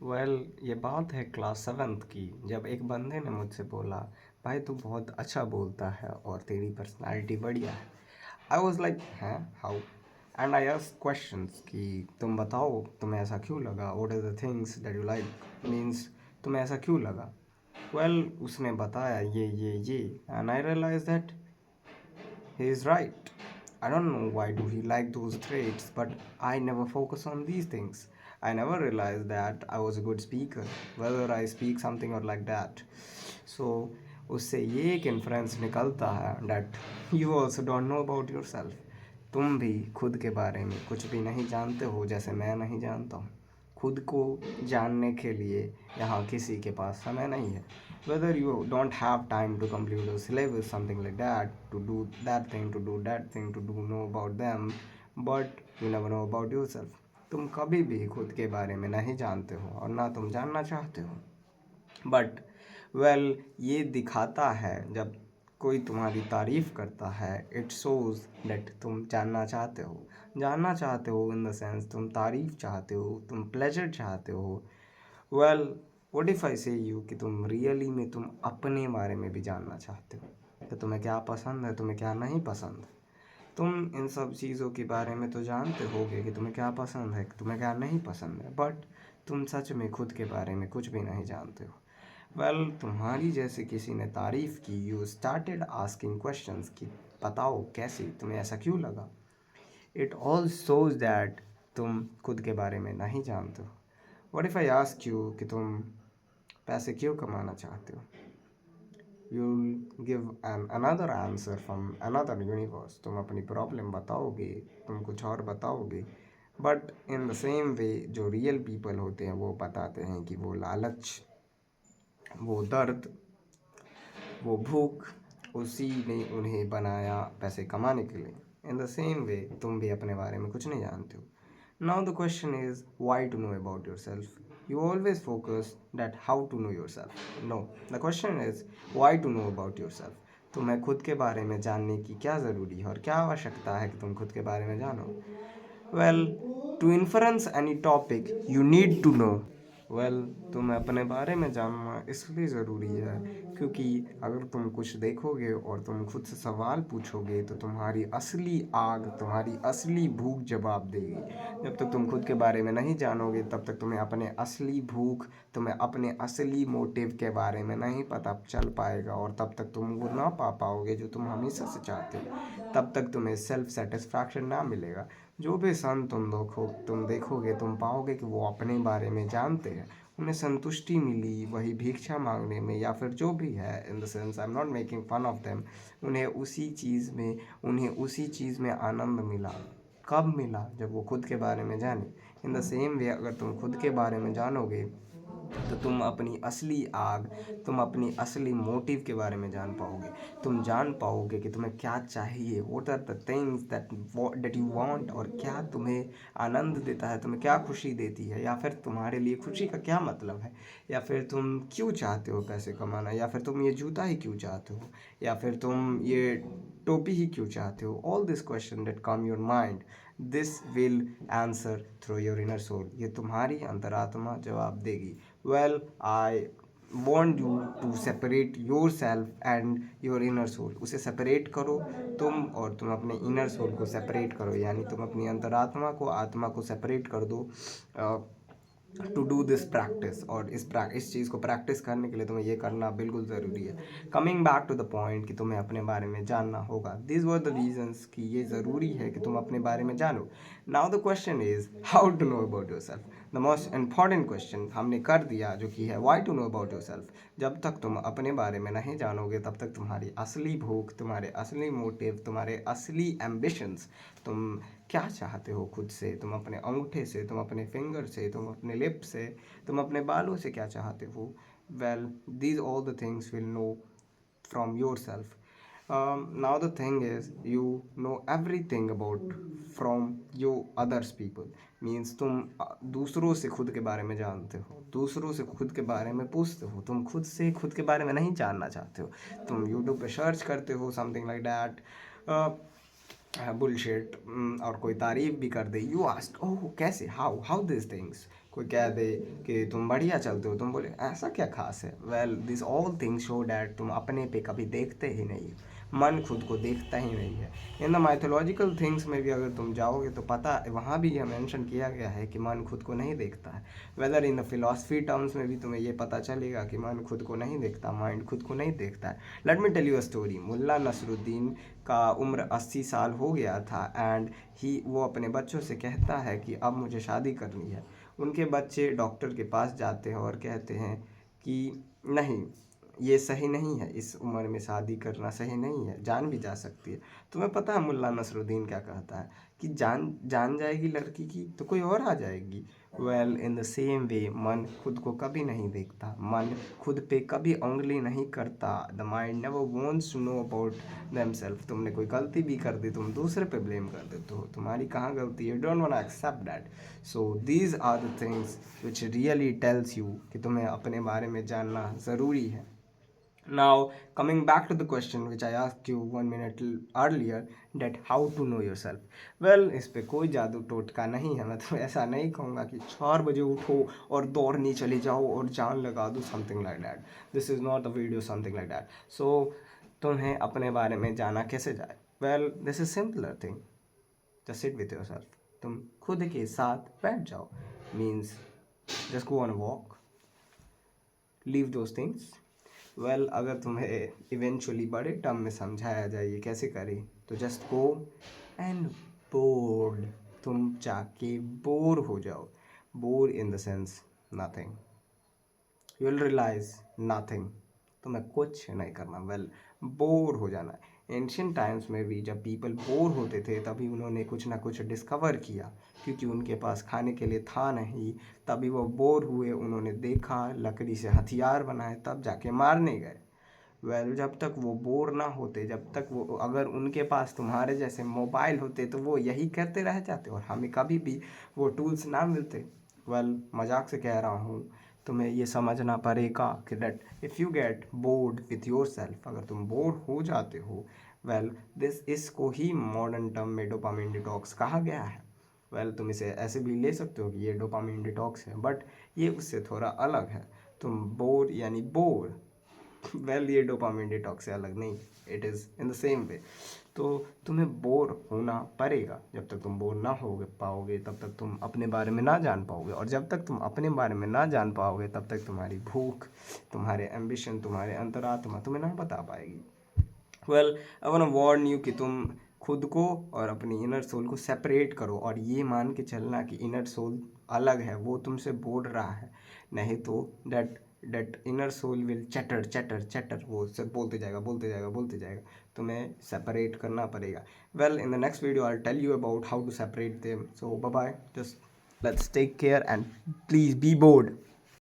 ये बात है क्लास सेवन्थ की, जब एक बंदे ने मुझसे बोला, भाई तू बहुत अच्छा बोलता है और तेरी पर्सनालिटी बढ़िया है। आई वॉज लाइक, हैं how? And I asked questions कि तुम बताओ तुम्हें ऐसा क्यों लगा, what are the things that you like, means तुम्हें ऐसा क्यों लगा। उसने बताया ये and I realize that he is right. I don't know why do he like those traits, but I never focus on these things. I never realized that I was a good speaker, whether I speak something or like that. So उससे ये एक inference निकलता है that you also don't know about yourself. तुम भी खुद के बारे में कुछ भी नहीं जानते हो, जैसे मैं नहीं जानता हूँ। खुद को जानने के लिए यहाँ किसी के पास समय नहीं है. Whether you don't have time to complete a syllabus, something like that, to do that thing, to do that thing, to do know about them, but you never know about yourself. तुम कभी भी खुद के बारे में नहीं जानते हो और ना तुम जानना चाहते हो. बट ये दिखाता है जब कोई तुम्हारी तारीफ़ करता है, इट शोज़ दैट तुम जानना चाहते हो इन द सेंस तुम तारीफ़ चाहते हो, तुम प्लेजर चाहते हो. वेल व्हाट इफ़ आई से यू कि तुम रियली में तुम अपने बारे में भी जानना चाहते हो कि तुम्हें क्या पसंद है, तुम्हें क्या नहीं पसंद. तुम इन सब चीज़ों के बारे में तो जानते होगे कि तुम्हें क्या पसंद है, तुम्हें क्या नहीं पसंद है, बट तुम सच में खुद के बारे में कुछ भी नहीं जानते हो. तुम्हारी जैसे किसी ने तारीफ़ की, यू स्टार्टेड आस्किंग क्वेश्चंस कि बताओ कैसे, तुम्हें ऐसा क्यों लगा. इट ऑल शोज दैट तुम खुद के बारे में नहीं जानते हो. What if I ask you कि तुम पैसे क्यों कमाना चाहते हो, you give an another answer from another universe. तुम अपनी प्रॉब्लम बताओगे, तुम कुछ और बताओगे, but in the same way जो रियल पीपल होते हैं वो बताते हैं कि वो लालच, वो दर्द, वो भूख, उसी ने उन्हें बनाया पैसे कमाने के लिए. इन द सेम वे तुम भी अपने बारे में कुछ नहीं जानते हो. Now the question is why to know about yourself. You always focus that how to know yourself. No, the question is why to know about yourself. तुम्हें खुद के बारे में जानने की क्या ज़रूरी है और क्या आवश्यकता है कि तुम खुद के बारे में जानो. Well to influence any topic you need to know. Well तुम्हें अपने बारे में जानना इसलिए ज़रूरी है क्योंकि अगर तुम कुछ देखोगे और तुम खुद से सवाल पूछोगे तो तुम्हारी असली आग, तुम्हारी असली भूख जवाब देगी. जब तक तुम खुद के बारे में नहीं जानोगे तब तक तुम्हें अपने असली भूख, तुम्हें अपने असली मोटिव के बारे में नहीं पता चल पाएगा और तब तक तुम वो ना पा पाओगे जो तुम हमेशा से चाहते हो. तब तक तुम्हें सेल्फ सेटिस्फैक्शन ना मिलेगा. जो भी सन तुम देखोगे तुम पाओगे कि वो अपने बारे में जानते हैं, उन्हें संतुष्टि मिली वही भिक्षा मांगने में या फिर जो भी है. In the sense I am not making fun of them. उन्हें उसी चीज़ में आनंद मिला. कब मिला? जब वो खुद के बारे में जाने. इन द सेम वे अगर तुम खुद के बारे में जानोगे तो तुम अपनी असली आग, तुम अपनी असली मोटिव के बारे में जान पाओगे. तुम जान पाओगे कि तुम्हें क्या चाहिए, what are the things that you want, और क्या तुम्हें आनंद देता है, तुम्हें क्या खुशी देती है, या फिर तुम्हारे लिए खुशी का क्या मतलब है, या फिर तुम क्यों चाहते हो पैसे कमाना, या फिर तुम ये जूता ही क्यों चाहते हो, या फिर तुम ये टोपी ही क्यों चाहते हो. All this question that come your mind, this will answer through your inner soul. ये तुम्हारी अंतरात्मा जवाब देगी. I want you to separate yourself and your inner soul. उसे सेपरेट करो. तुम अपने इनर सोल को सेपरेट करो, यानी तुम अपनी अंतरात्मा को, आत्मा को सेपरेट कर दो. टू डू दिस प्रैक्टिस, और इस चीज़ को प्रैक्टिस करने के लिए तुम्हें ये करना बिल्कुल ज़रूरी है. Coming back to the point कि तुम्हें अपने बारे में जानना होगा. दिस वर द रीजंस कि ये ज़रूरी है कि तुम अपने बारे में जानो. Now the question is how to know about yourself. The most important question हमने कर दिया, जो कि है why to know about yourself. जब तक तुम अपने बारे में नहीं जानोगे तब तक तुम्हारी असली भूख, तुम्हारे असली मोटिव, तुम्हारे असली एम्बिशंस, तुम क्या चाहते हो खुद से, तुम अपने अंगूठे से, तुम अपने फिंगर से, तुम अपने लिप से, तुम अपने बालों से क्या चाहते हो. These all the things will know from yourself. Now the thing is you know everything about from your others people. Means तुम दूसरों से खुद के बारे में जानते हो, दूसरों से खुद के बारे में पूछते हो. तुम खुद से खुद के बारे में नहीं जानना चाहते हो. तुम यूट्यूब पे सर्च करते हो समथिंग लाइक दैट, बुलशिट, और कोई तारीफ भी कर दे, यू आस्क ओह कैसे, हाउ हाउ दिस थिंग्स. कोई कह दे कि तुम बढ़िया चलते हो, तुम बोले ऐसा क्या खास है। Well this all things show that तुम अपने पे कभी देखते ही नहीं हो, मन खुद को देखता ही नहीं है। इन द माइथोलॉजिकल थिंग्स में भी अगर तुम जाओगे तो पता वहाँ भी यह मेंशन किया गया है कि मन खुद को नहीं देखता है। Whether in the philosophy terms में भी तुम्हें ये पता चलेगा कि मन खुद को नहीं देखता, माइंड खुद को नहीं देखता है। Let me tell you a story. Mulla Nasruddin का उम्र 80 साल हो गया था एंड वो अपने बच्चों से कहता है कि अब मुझे शादी करनी है। उनके बच्चे डॉक्टर के पास जाते हैं और कहते हैं कि नहीं, ये सही नहीं है, इस उम्र में शादी करना सही नहीं है, जान भी जा सकती है। तुम्हें पता है मुल्ला नसरुद्दीन क्या कहता है कि जान जान जाएगी लड़की की तो कोई और आ जाएगी। Well in the same way मन खुद को कभी नहीं देखता, मन खुद पे कभी उंगली नहीं करता। The mind never wants to know about themselves. तुमने कोई गलती भी कर दी, तुम दूसरे पे ब्लेम कर देते हो, तुम्हारी कहाँ गलती है, don't want to accept that. So these are the things which really tells you कि तुम्हें अपने बारे में जानना ज़रूरी है। Now, coming back to the question which I asked you 1 minute earlier, that how to know yourself. Well, इस पे कोई जादू टोटका नहीं है। मैं तो ऐसा नहीं कहूँगा कि 4 बजे उठो और दौड़ने चले जाओ और जान लगा दो, something like that. This is not a video something like that. So तुम्हें अपने बारे में जाना कैसे जाए? Well this is simpler thing, just sit with yourself. तुम खुद के साथ बैठ जाओ, means just go on a walk, leave those things. Well अगर तुम्हें इवेंचुअली बड़े टर्म में समझाया जाए ये कैसे करें, तो जस्ट गो एंड बोर्ड। तुम जाके बोर हो जाओ। Bore in the sense nothing, you will realize nothing, तुम्हें कुछ नहीं करना। वेल बोर हो जाना। एंशियंट टाइम्स में भी जब पीपल बोर होते थे तभी उन्होंने कुछ ना कुछ डिस्कवर किया, क्योंकि उनके पास खाने के लिए था नहीं, तभी वो बोर हुए, उन्होंने देखा, लकड़ी से हथियार बनाए, तब जाके मारने गए। वेल जब तक वो बोर ना होते, जब तक वो, अगर उनके पास तुम्हारे जैसे मोबाइल होते तो वो यही करते रह जाते और हमें कभी भी वो टूल्स ना मिलते। वेल मजाक से कह रहा हूँ, तुम्हें ये समझना पड़ेगा कि that if you get bored with your self, अगर तुम बोर हो जाते हो, वेल दिस इसको ही मॉडर्न टर्म में डोपामिन डिटॉक्स कहा गया है। वेल तुम इसे ऐसे भी ले सकते हो कि ये डोपामिन डिटॉक्स है, बट ये उससे थोड़ा अलग है। तुम बोर यानी बोर, वेल ये डोपामिन डिटॉक्स से अलग नहीं, it is in the same way. तो तुम्हें बोर होना पड़ेगा। जब तक तुम बोर ना हो पाओगे तब तक तुम अपने बारे में ना जान पाओगे, और जब तक तुम अपने बारे में ना जान पाओगे तब तक तुम्हारी भूख, तुम्हारे एम्बिशन, तुम्हारे अंतरात्मा तुम्हें ना बता पाएगी। Well I want to warn you कि तुम खुद को और अपनी इनर सोल को सेपरेट करो, और ये मान के चलना कि इनर सोल अलग है, वो तुमसे बोल रहा है, नहीं तो डेट इनर सोल विल चटर चटर चटर, वो सब बोलते जाएगा बोलते जाएगा बोलते जाएगा। तुम्हें सेपरेट करना पड़ेगा। Well in the next video I will tell you about how to separate them. So bye bye, just let's take care and please be board.